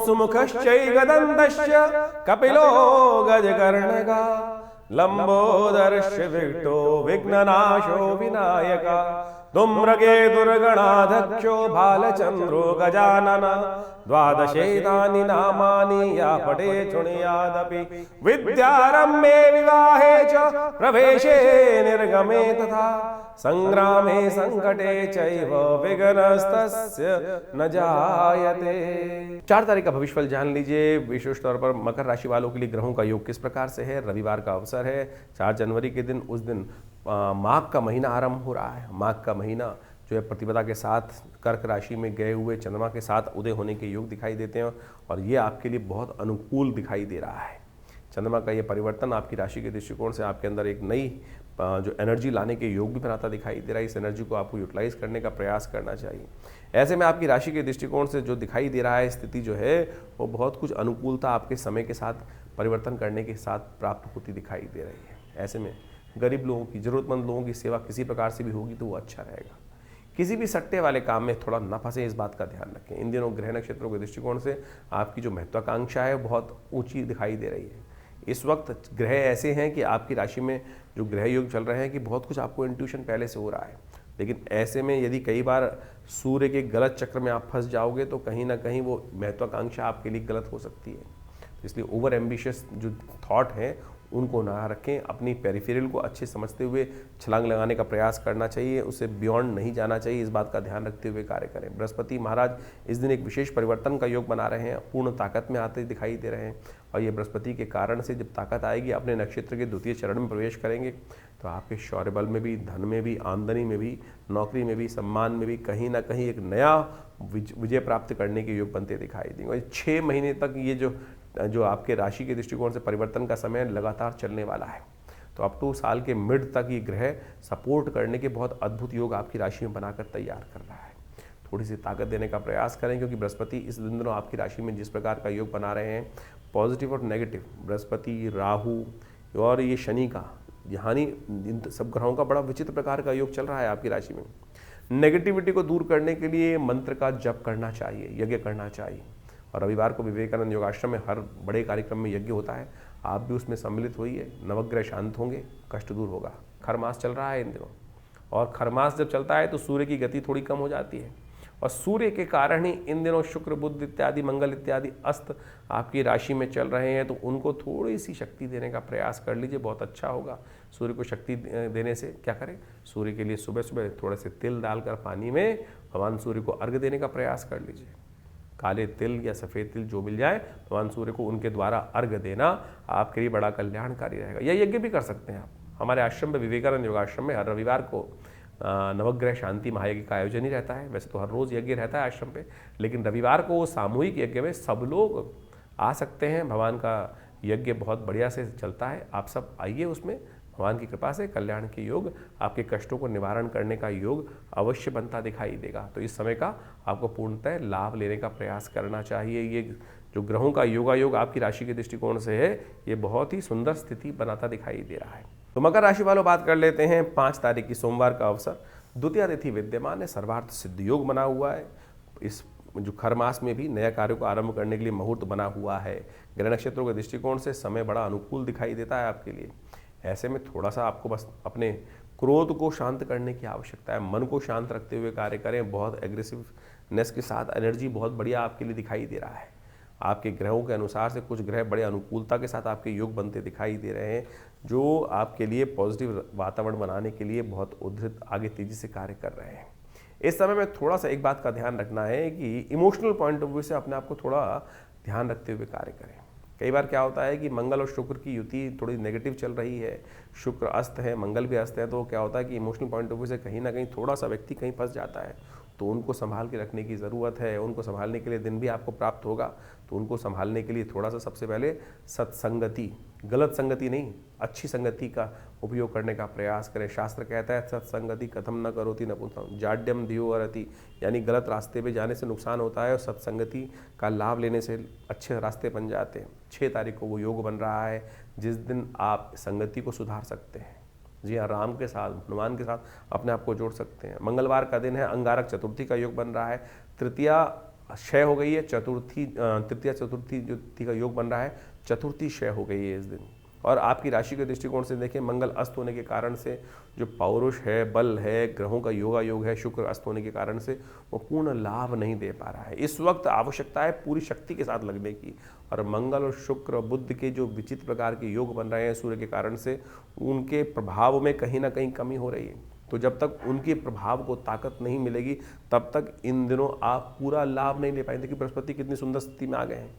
सुमुखश्चैकदन्तश्च कपिलो गजकर्णका लंबोदरश्च Victo विघ्ननाशो Vinayaka धूम्रकेतुर्गणाध्यक्षो भालचंद्रो Gajanan द्वादशेतानि नामानि या पठे शृणुयादपि विद्यारम्भे विवाहे च प्रवेशे निर्गमे तथा संग्रामे संकटे चैव विघ्नस्तस्य न जायते। 4 तारीख का भविष्यफल जान लीजिए। विशेष तौर पर मकर राशि वालों के लिए ग्रहों का योग किस प्रकार से है। रविवार का अवसर है 4 जनवरी के दिन। उस दिन माघ का महीना आरंभ हो रहा है। माघ का महीना जो है प्रतिपदा के साथ कर्क राशि में गए हुए चंद्रमा के साथ उदय होने के योग दिखाई देते हैं और ये आपके लिए बहुत अनुकूल दिखाई दे रहा है। चंद्रमा का ये परिवर्तन आपकी राशि के दृष्टिकोण से आपके अंदर एक नई जो एनर्जी लाने के योग भी बनाता दिखाई दे रहा है। इस एनर्जी को आपको यूटिलाइज करने का प्रयास करना चाहिए। ऐसे में आपकी राशि के दृष्टिकोण से जो दिखाई दे रहा है स्थिति जो है वो बहुत कुछ अनुकूलता आपके समय के साथ परिवर्तन करने के साथ प्राप्त होती दिखाई दे रही है। ऐसे में गरीब लोगों की, जरूरतमंद लोगों की सेवा किसी प्रकार से भी होगी तो वो अच्छा रहेगा। किसी भी सट्टे वाले काम में थोड़ा न फंसे, इस बात का ध्यान रखें। इन दिनों ग्रह नक्षत्रों के दृष्टिकोण से आपकी जो महत्वाकांक्षा है बहुत ऊंची दिखाई दे रही है। इस वक्त ग्रह ऐसे हैं कि आपकी राशि में जो ग्रह योग चल रहे हैं कि बहुत कुछ आपको इंट्यूशन पहले से हो रहा है, लेकिन ऐसे में यदि कई बार सूर्य के गलत चक्र में आप फंस जाओगे तो कहीं ना कहीं वो महत्वाकांक्षा आपके लिए गलत हो सकती है। इसलिए ओवर एम्बिशियस जो थॉट हैं उनको ना रखें। अपनी पेरिफेरल को अच्छे समझते हुए छलांग लगाने का प्रयास करना चाहिए, उससे बियॉन्ड नहीं जाना चाहिए। इस बात का ध्यान रखते हुए कार्य करें। बृहस्पति महाराज इस दिन एक विशेष परिवर्तन का योग बना रहे हैं, पूर्ण ताकत में आते दिखाई दे रहे हैं और ये बृहस्पति के कारण से जब ताकत आएगी अपने नक्षत्र के द्वितीय चरण में प्रवेश करेंगे तो आपके शौर्य बल में भी, धन में भी, आमदनी में भी, नौकरी में भी, सम्मान में भी कहीं ना कहीं एक नया विजय प्राप्त करने के योग बनते दिखाई देंगे। 6 महीने तक ये जो आपके राशि के दृष्टिकोण से परिवर्तन का समय लगातार चलने वाला है। तो अप टू साल के मिड तक ये ग्रह सपोर्ट करने के बहुत अद्भुत योग आपकी राशि में बनाकर तैयार कर रहा है। थोड़ी सी ताकत देने का प्रयास करें क्योंकि बृहस्पति इस दिनों आपकी राशि में जिस प्रकार का योग बना रहे हैं, पॉजिटिव और नेगेटिव, बृहस्पति, राहु और ये शनि का, यानी इन सब ग्रहों का बड़ा विचित्र प्रकार का योग चल रहा है आपकी राशि में। नेगेटिविटी को दूर करने के लिए मंत्र का जप करना चाहिए, यज्ञ करना चाहिए। और रविवार को विवेकानंद योगाश्रम में हर बड़े कार्यक्रम में यज्ञ होता है, आप भी उसमें सम्मिलित होइए। नवग्रह शांत होंगे, कष्ट दूर होगा। खरमास चल रहा है इन दिनों और खरमास जब चलता है तो सूर्य की गति थोड़ी कम हो जाती है और सूर्य के कारण ही इन दिनों शुक्र, बुध इत्यादि, मंगल इत्यादि अस्त आपकी राशि में चल रहे हैं। तो उनको थोड़ी सी शक्ति देने का प्रयास कर लीजिए, बहुत अच्छा होगा। सूर्य को शक्ति देने से क्या करें, सूर्य के लिए सुबह सुबह थोड़े से तिल डालकर पानी में भगवान सूर्य को अर्घ्य देने का प्रयास कर लीजिए। काले तिल या सफ़ेद तिल जो मिल जाए भगवान सूर्य को उनके द्वारा अर्घ्य देना आपके लिए बड़ा कल्याणकारी रहेगा। यह यज्ञ भी कर सकते हैं आप। हमारे आश्रम में, विवेकानंद योगाश्रम में, हर रविवार को नवग्रह शांति महायज्ञ का आयोजन ही रहता है। वैसे तो हर रोज़ यज्ञ रहता है आश्रम पे, लेकिन रविवार को सामूहिक यज्ञ में सब लोग आ सकते हैं। भगवान का यज्ञ बहुत बढ़िया से चलता है, आप सब आइए उसमें। भगवान की कृपा से कल्याण के योग, आपके कष्टों को निवारण करने का योग अवश्य बनता दिखाई देगा। तो इस समय का आपको पूर्णतः लाभ लेने का प्रयास करना चाहिए। ये जो ग्रहों का योगा योग आपकी राशि के दृष्टिकोण से है, ये बहुत ही सुंदर स्थिति बनाता दिखाई दे रहा है। तो मकर राशि वालों बात कर लेते हैं। 5 तारीख की सोमवार का अवसर, द्वितीय तिथि विद्यमान है, सर्वार्थ सिद्ध योग बना हुआ है। इस जो खर मास में भी नया कार्यों को आरंभ करने के लिए मुहूर्त बना हुआ है। ग्रह नक्षत्रों के दृष्टिकोण से समय बड़ा अनुकूल दिखाई देता है आपके लिए। ऐसे में थोड़ा सा आपको बस अपने क्रोध को शांत करने की आवश्यकता है। मन को शांत रखते हुए कार्य करें। बहुत एग्रेसिवनेस के साथ एनर्जी बहुत बढ़िया आपके लिए दिखाई दे रहा है। आपके ग्रहों के अनुसार से कुछ ग्रह बड़े अनुकूलता के साथ आपके योग बनते दिखाई दे रहे हैं, जो आपके लिए पॉजिटिव वातावरण बनाने के लिए बहुत उद्धृत आगे तेजी से कार्य कर रहे हैं। इस समय में थोड़ा सा एक बात का ध्यान रखना है कि इमोशनल पॉइंट ऑफ व्यू से अपने आप को थोड़ा ध्यान रखते हुए कार्य करें। कई बार क्या होता है कि मंगल और शुक्र की युति थोड़ी नेगेटिव चल रही है, शुक्र अस्त है, मंगल भी अस्त है, तो क्या होता है कि इमोशनल पॉइंट ऑफ व्यू से कहीं ना कहीं थोड़ा सा व्यक्ति कहीं फंस जाता है। तो उनको संभाल के रखने की ज़रूरत है। उनको संभालने के लिए दिन भी आपको प्राप्त होगा, तो उनको संभालने के लिए थोड़ा सा सबसे पहले सत्संगति, गलत संगति नहीं, अच्छी संगति का उपयोग करने का प्रयास करें। शास्त्र कहता है सत्संगति कथम न करोति नपुंसकम् जाड्यम धियो अरति, यानी गलत रास्ते पे जाने से नुकसान होता है और सत्संगति का लाभ लेने से अच्छे रास्ते बन जाते हैं। 6 तारीख को वो योग बन रहा है जिस दिन आप संगति को सुधार सकते हैं। जी हाँ, राम के साथ, हनुमान के साथ अपने आप को जोड़ सकते हैं। मंगलवार का दिन है, अंगारक चतुर्थी का योग बन रहा है। तृतीया क्षय हो गई है, चतुर्थी तृतीया चतुर्थी जो तिथि का योग बन रहा है, चतुर्थी क्षय हो गई है इस दिन। और आपकी राशि के दृष्टिकोण से देखें, मंगल अस्त होने के कारण से जो पौरुष है, बल है, ग्रहों का योग है, शुक्र अस्त होने के कारण से वो पूर्ण लाभ नहीं दे पा रहा है। इस वक्त आवश्यकता है पूरी शक्ति के साथ लगने की। और मंगल और शुक्र बुध के जो विचित्र प्रकार के योग बन रहे हैं सूर्य के कारण से, उनके प्रभाव में कहीं ना कहीं कमी हो रही है। तो जब तक उनके प्रभाव को ताकत नहीं मिलेगी, तब तक इन दिनों आप पूरा लाभ नहीं ले पाएंगे। कि बृहस्पति कितनी सुंदर स्थिति में आ गए हैं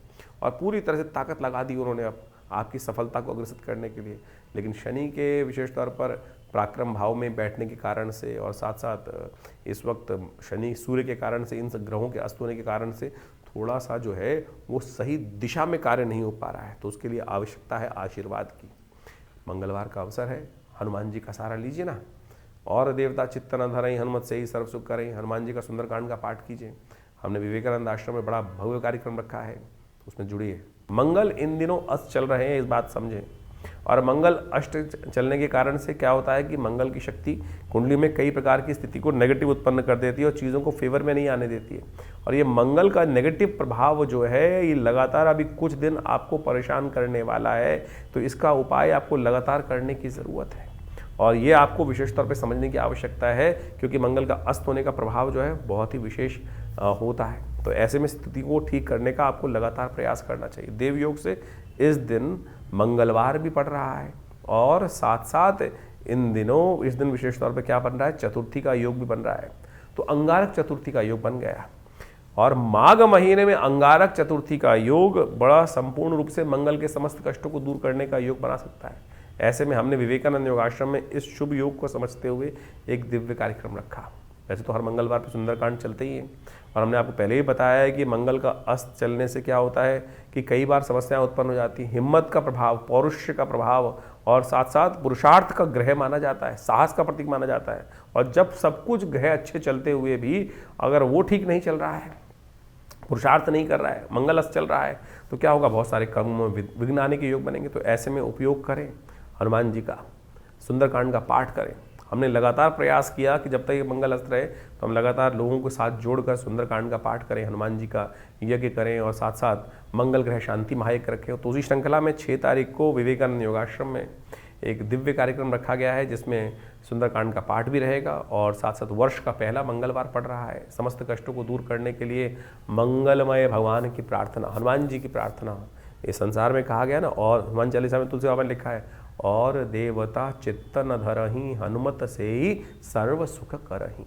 और पूरी तरह से ताकत लगा दी उन्होंने अब आपकी सफलता को अग्रसित करने के लिए। लेकिन शनि के विशेष तौर पर पराक्रम भाव में बैठने के कारण से और साथ साथ इस वक्त शनि सूर्य के कारण से, इन ग्रहों के अस्त होने के कारण से थोड़ा सा जो है वो सही दिशा में कार्य नहीं हो पा रहा है। तो उसके लिए आवश्यकता है आशीर्वाद की। मंगलवार का अवसर है, हनुमान जी का सहारा लीजिए ना। और देवता चित्त न धरई, हनुमत से ही सर्व सुख करई। हनुमान जी का सुंदरकांड का पाठ कीजिए। हमने विवेकानंद आश्रम में बड़ा भव्य कार्यक्रम रखा है, उसमें जुड़िए। मंगल इन दिनों अस्त चल रहे हैं, इस बात समझें। और मंगल अष्ट चलने के कारण से क्या होता है कि मंगल की शक्ति कुंडली में कई प्रकार की स्थिति को नेगेटिव उत्पन्न कर देती है और चीज़ों को फेवर में नहीं आने देती है। और ये मंगल का नेगेटिव प्रभाव जो है, ये लगातार अभी कुछ दिन आपको परेशान करने वाला है। तो इसका उपाय आपको लगातार करने की ज़रूरत है और ये आपको विशेष तौर पे समझने की आवश्यकता है, क्योंकि मंगल का अस्त होने का प्रभाव जो है बहुत ही विशेष होता है। तो ऐसे में स्थिति को ठीक करने का आपको लगातार प्रयास करना चाहिए। देव योग से इस दिन मंगलवार भी पड़ रहा है और साथ साथ इन दिनों इस दिन विशेष तौर पे क्या बन रहा है, चतुर्थी का योग भी बन रहा है। तो अंगारक चतुर्थी का योग बन गया और माघ महीने में अंगारक चतुर्थी का योग बड़ा संपूर्ण रूप से मंगल के समस्त कष्टों को दूर करने का योग बना सकता है। ऐसे में हमने विवेकानंद योगाश्रम में इस शुभ योग को समझते हुए एक दिव्य कार्यक्रम रखा। वैसे तो हर मंगलवार पर सुंदरकांड चलते ही हैं और हमने आपको पहले ही बताया है कि मंगल का अस्त चलने से क्या होता है कि कई बार समस्याएं उत्पन्न हो जाती हैं। हिम्मत का प्रभाव, पौरुष का प्रभाव और साथ साथ पुरुषार्थ का ग्रह माना जाता है, साहस का प्रतीक माना जाता है। और जब सब कुछ ग्रह अच्छे चलते हुए भी अगर वो ठीक नहीं चल रहा है, पुरुषार्थ नहीं कर रहा है, मंगल अस्त चल रहा है, तो क्या होगा, बहुत सारे कर्म विघ्न आने के योग बनेंगे। तो ऐसे में उपयोग करें हनुमान जी का, सुंदरकांड का पाठ करें। हमने लगातार प्रयास किया कि जब तक ये मंगल अस्त रहे तो हम लगातार लोगों को साथ जोड़कर सुंदरकांड का पाठ करें, हनुमान जी का यज्ञ करें और साथ साथ मंगल ग्रह शांति महायज्ञ रखें। तो उसी श्रृंखला में 6 तारीख को विवेकानंद योगाश्रम में एक दिव्य कार्यक्रम रखा गया है, जिसमें सुंदरकांड का पाठ भी रहेगा और साथ साथ वर्ष का पहला मंगलवार पड़ रहा है। समस्त कष्टों को दूर करने के लिए मंगलमय भगवान की प्रार्थना, हनुमान जी की प्रार्थना इस संसार में कहा गया ना। और हनुमान चालीसा में तुलसी बाबा ने लिखा है, और देवता चित्त न धरहि, हनुमत से ही सर्व सुख करहि।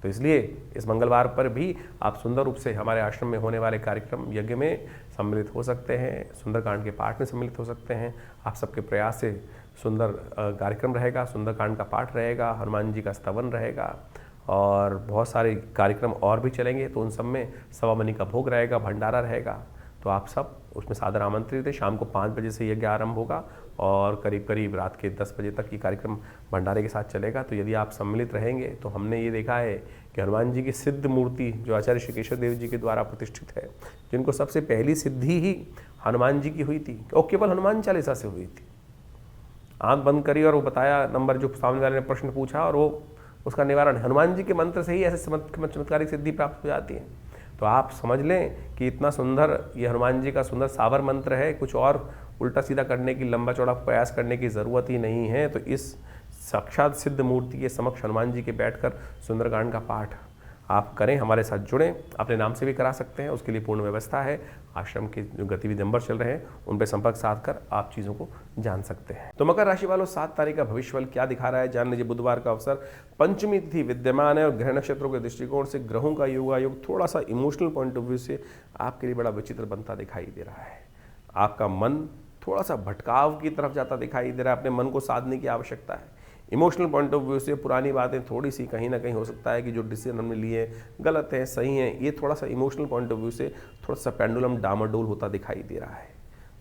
तो इसलिए इस मंगलवार पर भी आप सुंदर रूप से हमारे आश्रम में होने वाले कार्यक्रम यज्ञ में सम्मिलित हो सकते हैं, सुंदरकांड के पाठ में सम्मिलित हो सकते हैं। आप सबके प्रयास से सुंदर कार्यक्रम रहेगा, सुंदरकांड का पाठ रहेगा, हनुमान जी का स्तवन रहेगा और बहुत सारे कार्यक्रम और भी चलेंगे। तो उन सब में सवा मनी का भोग रहेगा, भंडारा रहेगा। तो आप सब उसमें सादर आमंत्रित है। शाम को 5 बजे से यज्ञ आरंभ होगा और करीब करीब रात के 10 बजे तक ये कार्यक्रम भंडारे के साथ चलेगा। तो यदि आप सम्मिलित रहेंगे तो हमने ये देखा है कि हनुमान जी की सिद्ध मूर्ति जो आचार्य श्री केशव देव जी के द्वारा प्रतिष्ठित है, जिनको सबसे पहली सिद्धि ही हनुमान जी की हुई थी और केवल हनुमान चालीसा से हुई थी। आंख बंद करी और वो बताया नंबर जो सामने वाले ने प्रश्न पूछा और वो उसका निवारण हनुमान जी के मंत्र से ही ऐसे चमत्कारिक सिद्धि प्राप्त हो जाती है। तो आप समझ लें कि इतना सुंदर ये हनुमान जी का सुंदर सावर मंत्र है, कुछ और उल्टा सीधा करने की, लंबा चौड़ा प्रयास करने की ज़रूरत ही नहीं है। तो इस साक्षात सिद्ध मूर्ति के समक्ष हनुमान जी के बैठकर सुंदरकांड का पाठ आप करें, हमारे साथ जुड़ें। अपने नाम से भी करा सकते हैं, उसके लिए पूर्ण व्यवस्था है। आश्रम के जो गतिविधि नंबर चल रहे हैं उन पर संपर्क साध कर आप चीज़ों को जान सकते हैं। तो मकर राशि वालों, 7 तारीख का भविष्यफल क्या दिखा रहा है जान लीजिए। बुधवार का अवसर, पंचमी तिथि विद्यमान है और ग्रह नक्षत्रों के दृष्टिकोण से ग्रहों का योगायोग थोड़ा सा इमोशनल पॉइंट ऑफ व्यू से आपके लिए बड़ा विचित्र बनता दिखाई दे रहा है। आपका मन थोड़ा सा भटकाव की तरफ जाता दिखाई दे रहा है। अपने मन को साधने की आवश्यकता है। इमोशनल पॉइंट ऑफ व्यू से पुरानी बातें थोड़ी सी कहीं ना कहीं हो सकता है कि जो डिसीजन हमने लिए गलत है, सही है, ये थोड़ा सा इमोशनल पॉइंट ऑफ व्यू से थोड़ा सा पेंडुलम डामाडोल होता दिखाई दे रहा है।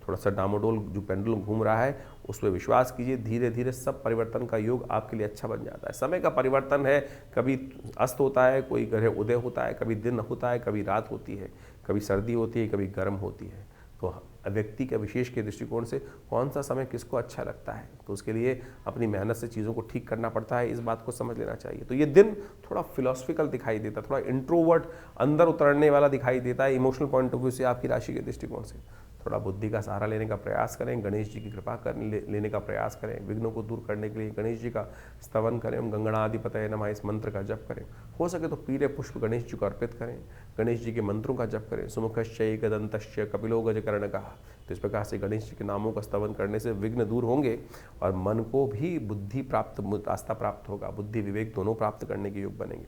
थोड़ा सा डामाडोल जो पेंडुलम घूम रहा है उस पर विश्वास कीजिए। धीरे धीरे सब परिवर्तन का योग आपके लिए अच्छा बन जाता है। समय का परिवर्तन है, कभी अस्त होता है, कोई ग्रह उदय होता है, कभी दिन होता है, कभी रात होती है, कभी सर्दी होती है, कभी गर्म होती है। तो व्यक्ति के विशेष के दृष्टिकोण से कौन सा समय किसको अच्छा लगता है, तो उसके लिए अपनी मेहनत से चीज़ों को ठीक करना पड़ता है, इस बात को समझ लेना चाहिए। तो ये दिन थोड़ा फिलोसफिकल दिखाई देता है, थोड़ा इंट्रोवर्ट, अंदर उतरने वाला दिखाई देता है इमोशनल पॉइंट ऑफ व्यू से आपकी राशि के दृष्टिकोण से। थोड़ा बुद्धि का सहारा लेने का प्रयास करें, गणेश जी की कृपा लेने का प्रयास करें, विघ्नों को दूर करने के लिए गणेश जी का स्तवन करें, गंगणाधिपतये नमः इस मंत्र का जप करें। हो सके तो पीले पुष्प गणेश जी को अर्पित करें, गणेश जी के मंत्रों का जप करें, सुमुखश्चै गदंतश्च कपिलो गजकर्णकः। तो इस प्रकार से गणेश जी के नामों का स्तवन करने से विघ्न दूर होंगे और मन को भी बुद्धि प्राप्त, आस्था प्राप्त होगा, बुद्धि विवेक दोनों प्राप्त करने के योग बनेंगे।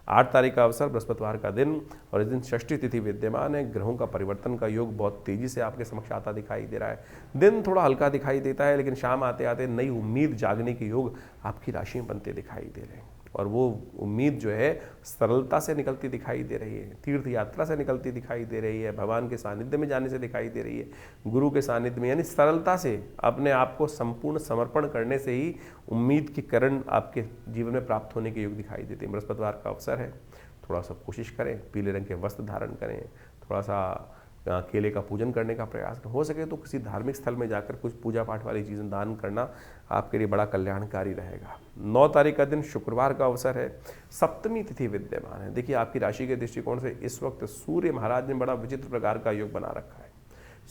8 तारीख का अवसर बृहस्पतिवार का दिन और इस दिन षष्ठी तिथि विद्यमान है। ग्रहों का परिवर्तन का योग बहुत तेजी से आपके समक्ष आता दिखाई दे रहा है। दिन थोड़ा हल्का दिखाई देता है, लेकिन शाम आते आते नई उम्मीद जागने के योग आपकी राशि में बनते दिखाई दे रहे हैं और वो उम्मीद जो है सरलता से निकलती दिखाई दे रही है, तीर्थ यात्रा से निकलती दिखाई दे रही है, भगवान के सानिध्य में जाने से दिखाई दे रही है, गुरु के सानिध्य में, यानी सरलता से अपने आप को संपूर्ण समर्पण करने से ही उम्मीद की किरण आपके जीवन में प्राप्त होने के योग दिखाई देते हैं। बृहस्पतिवार का अवसर है, थोड़ा सा कोशिश करें, पीले रंग के वस्त्र धारण करें, थोड़ा सा केले का पूजन करने का प्रयास करें, हो सके तो किसी धार्मिक स्थल में जाकर कुछ पूजा पाठ वाली चीज़ें दान करना आपके लिए बड़ा कल्याणकारी रहेगा। 9 तारीख का दिन शुक्रवार का अवसर है, सप्तमी तिथि विद्यमान है। देखिए आपकी राशि के दृष्टिकोण से इस वक्त सूर्य महाराज ने बड़ा विचित्र प्रकार का योग बना रखा है।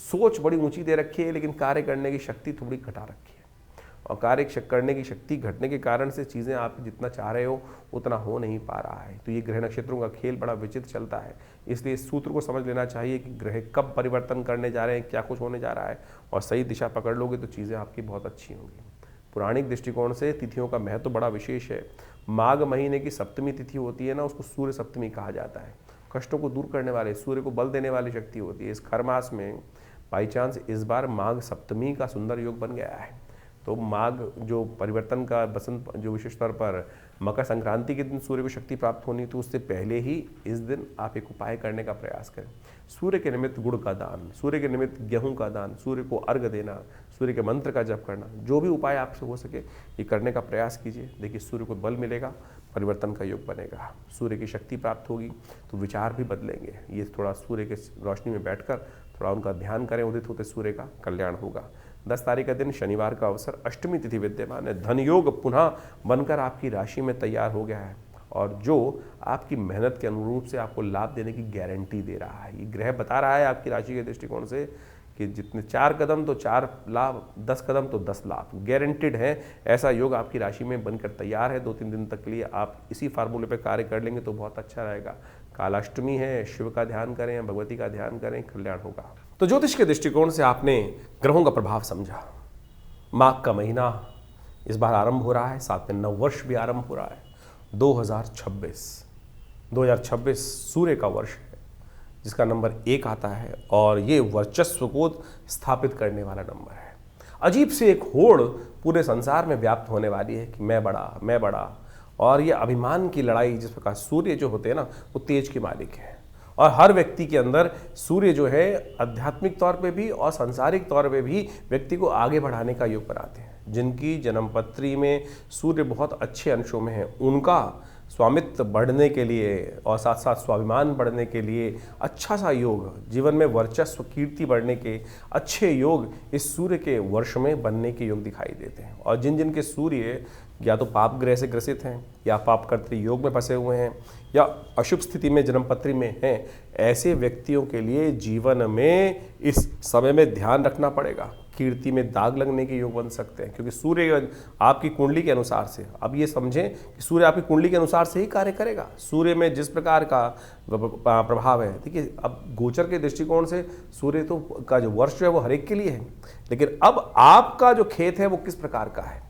सोच बड़ी ऊंची दे रखी है, लेकिन कार्य करने की शक्ति थोड़ी घटा रखी है और कार्य करने की शक्ति घटने के कारण से चीज़ें आप जितना चाह रहे हो उतना हो नहीं पा रहा है। तो ये ग्रह नक्षत्रों का खेल बड़ा विचित्र चलता है, इसलिए इस सूत्र को समझ लेना चाहिए कि ग्रह कब परिवर्तन करने जा रहे हैं, क्या कुछ होने जा रहा है, और सही दिशा पकड़ लोगे तो चीज़ें आपकी बहुत अच्छी होंगी। पुराणिक दृष्टिकोण से तिथियों का महत्व बड़ा विशेष है। माघ महीने की सप्तमी तिथि होती है ना, उसको सूर्य सप्तमी कहा जाता है। कष्टों को दूर करने वाले, सूर्य को बल देने वाली शक्ति होती है। इस खर मास में बाई चांस इस बार माघ सप्तमी का सुंदर योग बन गया है, तो माघ जो परिवर्तन का बसंत जो विशेष तौर पर मकर संक्रांति के दिन सूर्य को शक्ति प्राप्त होनी, तो उससे पहले ही इस दिन आप एक उपाय करने का प्रयास करें। सूर्य के निमित्त गुड़ का दान, सूर्य के निमित्त गेहूं का दान, सूर्य को अर्घ देना, सूर्य के मंत्र का जप करना, जो भी उपाय आपसे हो सके ये करने का प्रयास कीजिए। देखिए सूर्य को बल मिलेगा, परिवर्तन का योग बनेगा, सूर्य की शक्ति प्राप्त होगी तो विचार भी बदलेंगे। ये थोड़ा सूर्य के रोशनी में बैठकर थोड़ा उनका ध्यान करें, उदित होते सूर्य का कल्याण होगा। 10 तारीख का दिन शनिवार का अवसर, अष्टमी तिथि विद्यमान है। धन योग पुनः बनकर आपकी राशि में तैयार हो गया है और जो आपकी मेहनत के अनुरूप से आपको लाभ देने की गारंटी दे रहा है। ये ग्रह बता रहा है आपकी राशि के दृष्टिकोण से कि जितने 4 कदम तो 4 लाभ, 10 कदम तो 10 लाभ गारंटेड है। ऐसा योग आपकी राशि में बनकर तैयार है। 2-3 दिन तक के लिए आप इसी फार्मूले पर कार्य कर लेंगे तो बहुत अच्छा रहेगा। कालाष्टमी है, शिव का ध्यान करें, भगवती का ध्यान करें, कल्याण होगा। तो ज्योतिष के दृष्टिकोण से आपने ग्रहों का प्रभाव समझा। माघ का महीना इस बार आरंभ हो रहा है, साथ में नववर्ष भी आरंभ हो रहा है। 2026 सूर्य का वर्ष है, जिसका नंबर 1 आता है और ये वर्चस्व को स्थापित करने वाला नंबर है। अजीब से एक होड़ पूरे संसार में व्याप्त होने वाली है कि मैं बड़ा, और ये अभिमान की लड़ाई, जिस प्रकार सूर्य जो होते हैं ना वो तेज के मालिक है और हर व्यक्ति के अंदर सूर्य जो है आध्यात्मिक तौर पे भी और सांसारिक तौर पे भी व्यक्ति को आगे बढ़ाने का योग बनाते हैं। जिनकी जन्मपत्री में सूर्य बहुत अच्छे अंशों में है, उनका स्वामित्व बढ़ने के लिए और साथ साथ स्वाभिमान बढ़ने के लिए अच्छा सा योग, जीवन में वर्चस्व कीर्ति बढ़ने के अच्छे योग इस सूर्य के वर्ष में बनने के योग दिखाई देते हैं। और जिन जिन के सूर्य या तो पाप ग्रह से ग्रसित हैं या पाप कर्तृ योग में फंसे हुए हैं या अशुभ स्थिति में जन्मपत्री में हैं, ऐसे व्यक्तियों के लिए जीवन में इस समय में ध्यान रखना पड़ेगा। कीर्ति में दाग लगने के योग बन सकते हैं, क्योंकि सूर्य आपकी कुंडली के अनुसार से, अब ये समझें कि सूर्य आपकी कुंडली के अनुसार से ही कार्य करेगा। सूर्य में जिस प्रकार का प्रभाव है, देखिए अब गोचर के दृष्टिकोण से सूर्य तो का जो वर्ष है वो हर एक के लिए है, लेकिन अब आपका जो खेत है वो किस प्रकार का है,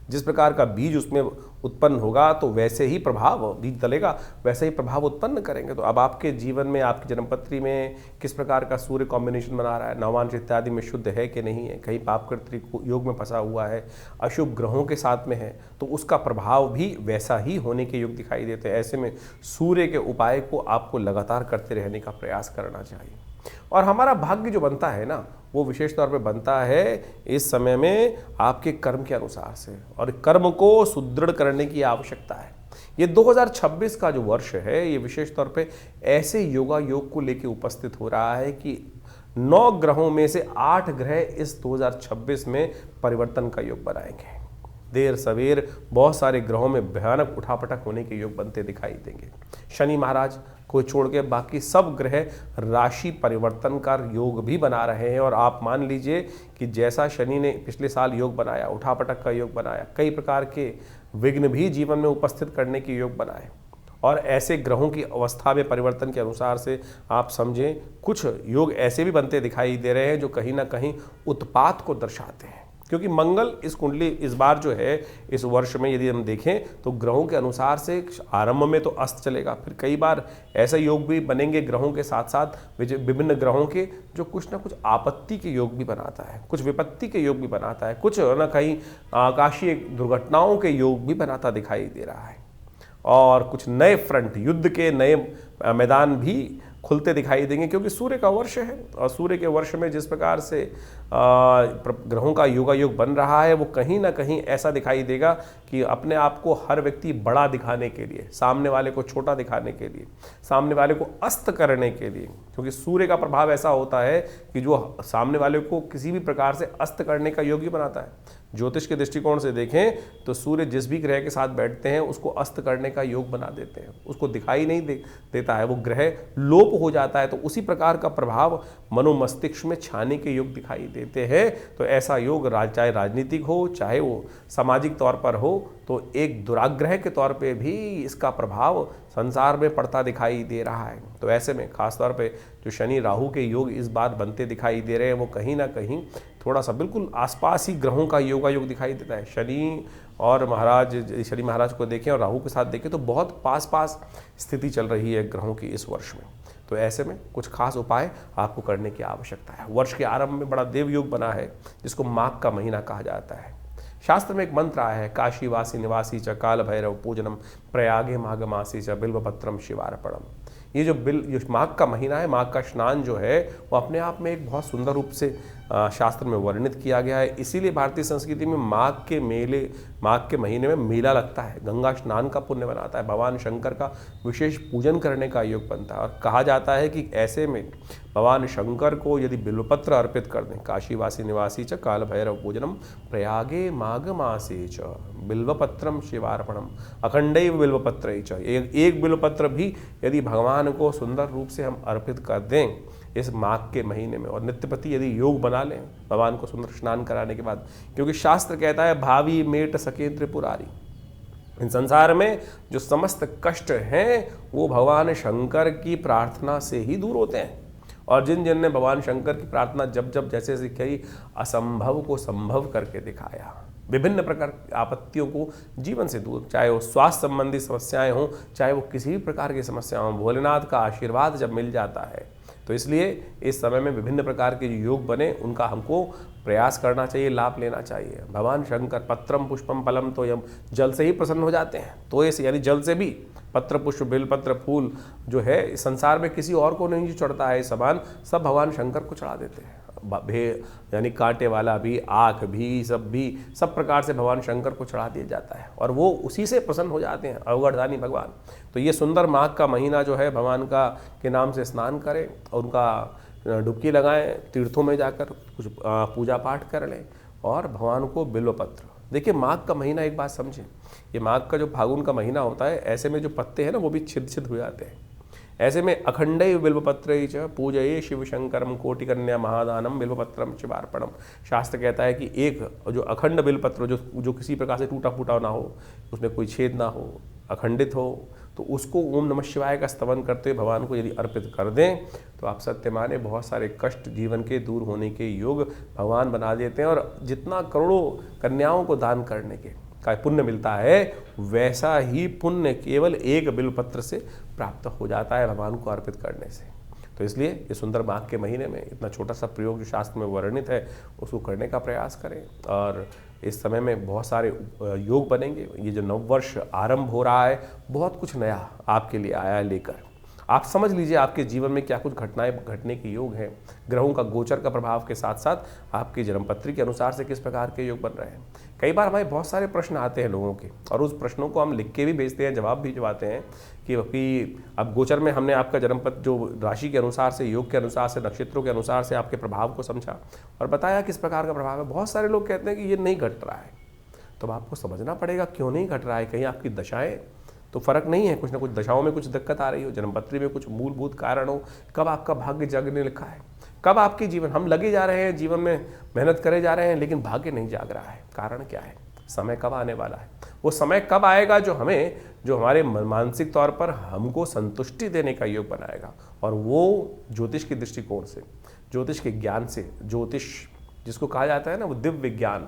जिस प्रकार का बीज उसमें उत्पन्न होगा तो वैसे ही प्रभाव, बीज डलेगा वैसे ही प्रभाव उत्पन्न करेंगे। तो अब आपके जीवन में आपकी जन्मपत्री में किस प्रकार का सूर्य कॉम्बिनेशन बना रहा है, नवांश इत्यादि में शुद्ध है कि नहीं है, कहीं पाप कर्तृ योग में फंसा हुआ है, अशुभ ग्रहों के साथ में है, तो उसका प्रभाव भी वैसा ही होने के योग दिखाई देते हैं। ऐसे में सूर्य के उपाय को आपको लगातार करते रहने का प्रयास करना चाहिए। और हमारा भाग्य जो बनता है ना, वो विशेष तौर पे बनता है इस समय में आपके कर्म के अनुसार से, और कर्म को सुदृढ़ करने की आवश्यकता है। ये 2026 का जो वर्ष है, ये विशेष तौर पे ऐसे योग को लेके उपस्थित हो रहा है कि 9 ग्रहों में से 8 ग्रह इस 2026 में परिवर्तन का योग बनाएंगे। देर सवेर बहुत सारे ग्रहों में भयानक उठापटक होने के योग बनते दिखाई देंगे। शनि महाराज को छोड़ के बाकी सब ग्रह राशि परिवर्तन का योग भी बना रहे हैं। और आप मान लीजिए कि जैसा शनि ने पिछले साल योग बनाया, उठापटक का योग बनाया, कई प्रकार के विघ्न भी जीवन में उपस्थित करने के योग बनाए, और ऐसे ग्रहों की अवस्था में परिवर्तन के अनुसार से आप समझें कुछ योग ऐसे भी बनते दिखाई दे रहे हैं जो कहीं ना कहीं उत्पात को दर्शाते हैं। क्योंकि मंगल इस कुंडली इस बार जो है इस वर्ष में यदि हम देखें तो ग्रहों के अनुसार से आरंभ में तो अस्त चलेगा, फिर कई बार ऐसे योग भी बनेंगे ग्रहों के साथ साथ विभिन्न ग्रहों के जो कुछ ना कुछ आपत्ति के योग भी बनाता है, कुछ विपत्ति के योग भी बनाता है, कुछ ना कहीं आकाशीय दुर्घटनाओं के योग भी बनाता दिखाई दे रहा है। और कुछ नए फ्रंट, युद्ध के नए मैदान भी खुलते दिखाई देंगे, क्योंकि सूर्य का वर्ष है और सूर्य के वर्ष में जिस प्रकार से ग्रहों का योगायोग बन रहा है वो कहीं ना कहीं ऐसा दिखाई देगा कि अपने आप को हर व्यक्ति बड़ा दिखाने के लिए, सामने वाले को छोटा दिखाने के लिए, सामने वाले को अस्त करने के लिए, क्योंकि सूर्य का प्रभाव ऐसा होता है कि जो सामने वाले को किसी भी प्रकार से अस्त करने का योग बनाता है। ज्योतिष के दृष्टिकोण से देखें तो सूर्य जिस भी ग्रह के साथ बैठते हैं उसको अस्त करने का योग बना देते हैं, उसको दिखाई नहीं देता है, वो ग्रह लोप हो जाता है। तो उसी प्रकार का प्रभाव मनोमस्तिष्क में छाने के योग दिखाई देते हैं। तो ऐसा योग चाहे राजनीतिक हो चाहे वो सामाजिक तौर पर हो, तो एक दुराग्रह के तौर पे भी इसका प्रभाव संसार में पड़ता दिखाई दे रहा है। तो ऐसे में खासतौर पे जो शनि राहु के योग इस बार बनते दिखाई दे रहे हैं वो कहीं ना कहीं थोड़ा सा बिल्कुल आसपास ही ग्रहों का योगायोग दिखाई देता है। शनि महाराज को देखें और राहु के साथ देखें तो बहुत पास स्थिति चल रही है ग्रहों की इस वर्ष में। तो ऐसे में कुछ खास उपाय आपको करने की आवश्यकता है। वर्ष के आरंभ में बड़ा देव योग बना है जिसको माघ का महीना कहा जाता है। शास्त्र में एक मंत्र आया है, काशीवासी निवासी च काल भैरव पूजनम प्रयागे माघ मासी च बिल्वपत्रम शिवार्पणम। ये जो माघ का महीना है, माघ का स्नान जो है वो अपने आप में एक बहुत सुंदर रूप से शास्त्र में वर्णित किया गया है। इसीलिए भारतीय संस्कृति में माघ के महीने में मेला लगता है, गंगा स्नान का पुण्य बनाता है, भगवान शंकर का विशेष पूजन करने का योग बनता है। और कहा जाता है कि ऐसे में भगवान शंकर को यदि बिल्वपत्र अर्पित कर दें, काशीवासी निवासी च काल भैरव पूजनम प्रयागे माघ मासे च बिल्वपत्रम शिवार्पणम अखंडैव बिल्वपत्र च, एक बिल्वपत्र भी यदि भगवान को सुंदर रूप से हम अर्पित कर दें इस माघ के महीने में, और नित्यपति यदि योग बना लें भगवान को सुंदर स्नान कराने के बाद, क्योंकि शास्त्र कहता है भावी मेट सके त्रिपुरारी, इन संसार में जो समस्त कष्ट हैं वो भगवान शंकर की प्रार्थना से ही दूर होते हैं। और जिन जिन ने भगवान शंकर की प्रार्थना जब जैसे सिखाई, असंभव को संभव करके दिखाया, विभिन्न प्रकार की आपत्तियों को जीवन से दूर, चाहे वो स्वास्थ्य संबंधी समस्याएं हों चाहे वो किसी भी प्रकार की समस्या हों, भोलेनाथ का आशीर्वाद जब मिल जाता है तो इसलिए इस समय में विभिन्न प्रकार के जो योग बने उनका हमको प्रयास करना चाहिए, लाभ लेना चाहिए। भगवान शंकर पत्रम पुष्पम फलम तो यम, जल से ही प्रसन्न हो जाते हैं। तो ऐसे यानी जल से भी पत्र पुष्प बेलपत्र फूल जो है इस संसार में किसी और को नहीं जो चढ़ता है, सामान सब भगवान शंकर को चढ़ा देते हैं। यानी कांटे वाला भी, आँख भी, सब प्रकार से भगवान शंकर को चढ़ा दिया जाता है और वो उसी से प्रसन्न हो जाते हैं, अवगढ़दानी भगवान। तो ये सुंदर माघ का महीना जो है भगवान का के नाम से स्नान करें और उनका डुबकी लगाएं, तीर्थों में जाकर कुछ पूजा पाठ कर लें और भगवान को बिल्वपत्र। देखिए माघ का महीना एक बात समझें, ये माघ का जो फागुन का महीना होता है ऐसे में जो पत्ते हैं ना वो भी छिद हो जाते हैं। ऐसे में अखंडैव बिल्वपत्रैः च पूजये शिव शंकरम कोटिकन्या महादानम बिल्वपत्रम शिवार्पणम। शास्त्र कहता है कि एक जो अखंड बिल्वपत्र जो किसी प्रकार से टूटा फूटा ना हो, उसमें कोई छेद ना हो, अखंडित हो, तो उसको ओम नमः शिवाय का स्तवन करते हुए भगवान को यदि अर्पित कर दें तो आप सत्य माने बहुत सारे कष्ट जीवन के दूर होने के योग भगवान बना देते हैं। और जितना करोड़ों कन्याओं को दान करने के का पुण्य मिलता है वैसा ही पुण्य केवल एक बिल्वपत्र से प्राप्त हो जाता है भगवान को अर्पित करने से। तो इसलिए ये सुंदर माघ के महीने में इतना छोटा सा प्रयोग जो शास्त्र में वर्णित है उसको करने का प्रयास करें। और इस समय में बहुत सारे योग बनेंगे। ये जो नववर्ष आरंभ हो रहा है बहुत कुछ नया आपके लिए आया है लेकर। आप समझ लीजिए आपके जीवन में क्या कुछ घटनाएं घटने के योग हैं। ग्रहों का गोचर का प्रभाव के साथ साथ आपकी जन्मपत्री के अनुसार से किस प्रकार के योग बन रहे हैं। कई बार हमारे बहुत सारे प्रश्न आते हैं लोगों के और उस प्रश्नों को हम लिख के भी भेजते हैं, जवाब भी दिलवाते हैं कि अब गोचर में हमने आपका जन्मपद जो राशि के अनुसार से, योग के अनुसार से, नक्षत्रों के अनुसार से आपके प्रभाव को समझा और बताया किस प्रकार का प्रभाव है। बहुत सारे लोग कहते हैं कि ये नहीं घट रहा है, तो अब आपको समझना पड़ेगा क्यों नहीं घट रहा है। कहीं आपकी दशाएं तो फर्क नहीं है, कुछ ना कुछ दशाओं में कुछ दिक्कत आ रही हो, जन्मपत्री में कुछ मूलभूत कारण हो, कब आपका भाग्य जागने लिखा है, कब आपके जीवन, हम लगे जा रहे हैं जीवन में, मेहनत करे जा रहे हैं, लेकिन भाग्य नहीं जाग रहा है। कारण क्या है? समय कब आने वाला है? वो समय कब आएगा जो हमारे मानसिक तौर पर हमको संतुष्टि देने का योग बनाएगा। और वो ज्योतिष के दृष्टिकोण से, ज्योतिष के ज्ञान से, ज्योतिष जिसको कहा जाता है ना, वो दिव्य ज्ञान,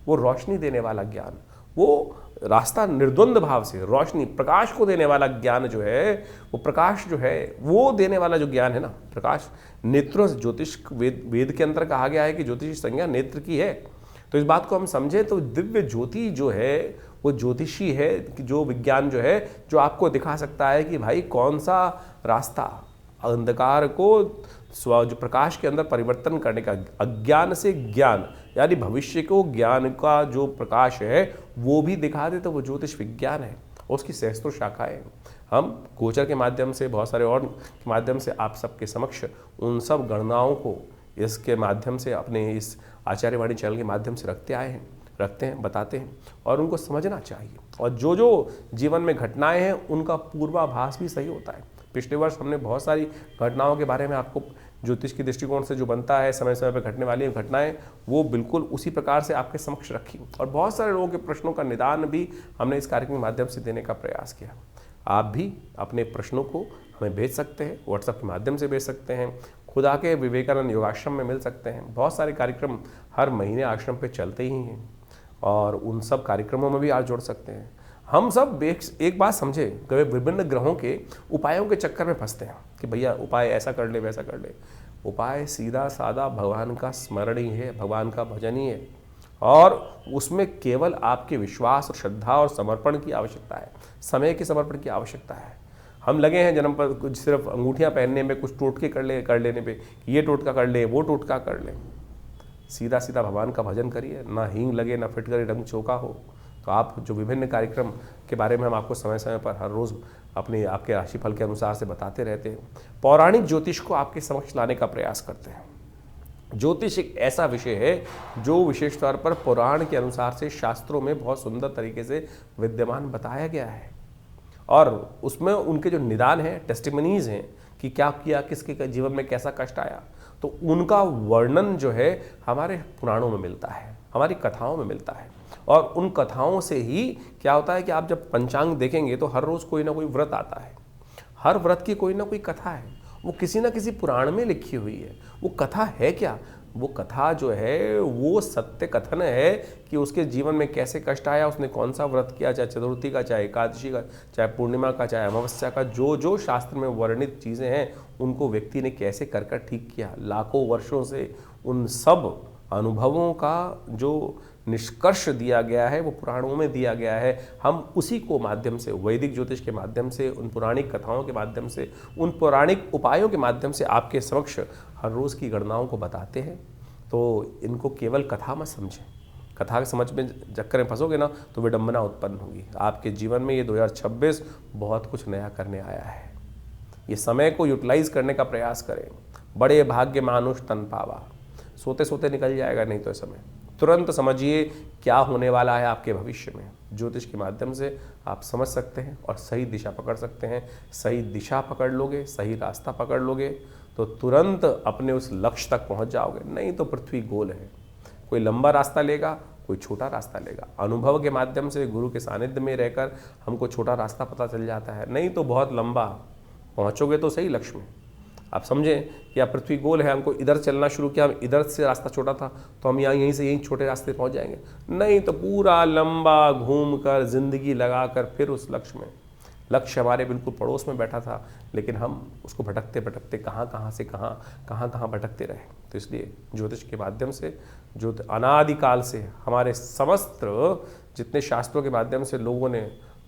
वो रोशनी देने वाला ज्ञान, वो रास्ता निर्द्वंद भाव से रोशनी, प्रकाश को देने वाला ज्ञान जो है, वो प्रकाश जो है वो देने वाला जो ज्ञान है ना, प्रकाश नेत्रों से, ज्योतिष वेद के अंदर कहा गया है कि ज्योतिष संज्ञा नेत्र की है। तो इस बात को हम समझें तो दिव्य ज्योति जो है वो ज्योतिषी है, कि जो विज्ञान जो है, जो आपको दिखा सकता है कि भाई कौन सा रास्ता अंधकार को जो प्रकाश के अंदर परिवर्तन करने का, अज्ञान से ज्ञान यानी भविष्य को ज्ञान का जो प्रकाश है वो भी दिखा दे, तो वो ज्योतिष विज्ञान है। उसकी सहस्त्रों शाखाएं हम गोचर के माध्यम से, बहुत सारे और के माध्यम से आप सबके समक्ष उन सब गणनाओं को इसके माध्यम से, अपने इस आचार्यवाणी चैनल के माध्यम से रखते हैं, बताते हैं और उनको समझना चाहिए। और जो जो जीवन में घटनाएं हैं उनका पूर्वाभास भी सही होता है। पिछले वर्ष हमने बहुत सारी घटनाओं के बारे में आपको ज्योतिष के दृष्टिकोण से जो बनता है, समय समय पर घटने वाली घटनाएं, वो बिल्कुल उसी प्रकार से आपके समक्ष रखी और बहुत सारे लोगों के प्रश्नों का निदान भी हमने इस कार्यक्रम के माध्यम से देने का प्रयास किया। आप भी अपने प्रश्नों को हमें भेज सकते हैं, व्हाट्सएप के माध्यम से भेज सकते हैं, खुद आके विवेकानंद योगाश्रम में मिल सकते हैं। बहुत सारे कार्यक्रम हर महीने आश्रम पे चलते ही हैं और उन सब कार्यक्रमों में भी आप जुड़ सकते हैं। हम सब एक बात समझे, कभी विभिन्न ग्रहों के उपायों के चक्कर में फंसते हैं कि भैया उपाय ऐसा कर ले, वैसा कर ले। उपाय सीधा साधा भगवान का स्मरण ही है, भगवान का भजन ही है और उसमें केवल आपके विश्वास और श्रद्धा और समर्पण की आवश्यकता है, समय के समर्पण की आवश्यकता है। हम लगे हैं जन्म पर कुछ सिर्फ अंगूठियां पहनने में, कुछ टोटके कर लेने पे, ये टोटका कर ले, वो टोटका कर ले। सीधा सीधा भगवान का भजन करिए, ना हींग लगे, ना फिटकरी रंग चोका हो। तो आप जो विभिन्न कार्यक्रम के बारे में हम आपको समय समय पर हर रोज़ आपके राशिफल के अनुसार से बताते रहते हैं, पौराणिक ज्योतिष को आपके समक्ष लाने का प्रयास करते हैं। ज्योतिष एक ऐसा विषय है जो विशेष तौर पर पुराण के अनुसार से शास्त्रों में बहुत सुंदर तरीके से विद्यमान बताया गया है और उसमें उनके जो निदान हैं, टेस्टिमनीज हैं कि क्या किया, किसके जीवन में कैसा कष्ट आया, तो उनका वर्णन जो है हमारे पुराणों में मिलता है, हमारी कथाओं में मिलता है। और उन कथाओं से ही क्या होता है कि आप जब पंचांग देखेंगे तो हर रोज़ कोई ना कोई व्रत आता है, हर व्रत की कोई ना कोई कथा है, वो किसी ना किसी पुराण में लिखी हुई है। वो कथा है क्या? वो कथा जो है वो सत्य कथन है कि उसके जीवन में कैसे कष्ट आया, उसने कौन सा व्रत किया, चाहे चतुर्थी का, चाहे एकादशी का, चाहे पूर्णिमा का, चाहे अमावस्या का, जो जो शास्त्र में वर्णित चीज़ें हैं उनको व्यक्ति ने कैसे कर ठीक किया। लाखों वर्षों से उन सब अनुभवों का जो निष्कर्ष दिया गया है वो पुराणों में दिया गया है। हम उसी को माध्यम से, वैदिक ज्योतिष के माध्यम से, उन पौराणिक कथाओं के माध्यम से, उन पौराणिक उपायों के माध्यम से आपके समक्ष हर रोज़ की गणनाओं को बताते हैं। तो इनको केवल कथा मत समझें, कथा के समझ में चक्कर में फंसोगे ना तो विडंबना उत्पन्न होगी आपके जीवन में। ये 2026 बहुत कुछ नया करने आया है। ये समय को यूटिलाइज करने का प्रयास करें। बड़े भाग्य मानुष तन पावा, सोते सोते निकल जाएगा नहीं तो ये समय। तुरंत समझिए क्या होने वाला है आपके भविष्य में। ज्योतिष के माध्यम से आप समझ सकते हैं और सही दिशा पकड़ सकते हैं। सही दिशा पकड़ लोगे, सही रास्ता पकड़ लोगे तो तुरंत अपने उस लक्ष्य तक पहुंच जाओगे। नहीं तो पृथ्वी गोल है, कोई लंबा रास्ता लेगा, कोई छोटा रास्ता लेगा। अनुभव के माध्यम से, गुरु के सानिध्य में रहकर हमको छोटा रास्ता पता चल जाता है, नहीं तो बहुत लंबा पहुंचोगे तो सही लक्ष्य में। आप समझें कि आप पृथ्वी गोल है, हमको इधर चलना शुरू किया, हम इधर से रास्ता छोटा था तो हम यहीं से यहीं छोटे रास्ते पहुंच जाएंगे। नहीं तो पूरा लंबा घूमकर, जिंदगी लगाकर फिर उस लक्ष्य में। लक्ष्य हमारे बिल्कुल पड़ोस में बैठा था लेकिन हम उसको भटकते भटकते कहाँ से कहाँ भटकते रहे। तो इसलिए ज्योतिष के माध्यम से, जो अनादिकाल से हमारे समस्त जितने शास्त्रों के माध्यम से लोगों ने,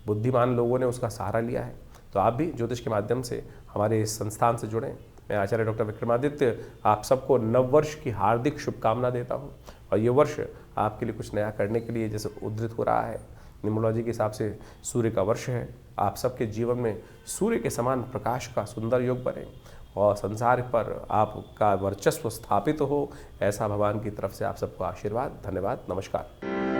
बुद्धिमान लोगों ने उसका सहारा लिया है, तो आप भी ज्योतिष के माध्यम से हमारे इस संस्थान से जुड़ें। मैं आचार्य डॉक्टर विक्रमादित्य आप सबको नववर्ष की हार्दिक शुभकामना देता हूं और ये वर्ष आपके लिए कुछ नया करने के लिए जैसे उद्धृत हो रहा है, न्यूमरोलॉजी के हिसाब से सूर्य का वर्ष है। आप सबके जीवन में सूर्य के समान प्रकाश का सुंदर योग बने और संसार पर आपका वर्चस्व स्थापित हो, ऐसा भगवान की तरफ से आप सबको आशीर्वाद। धन्यवाद, नमस्कार।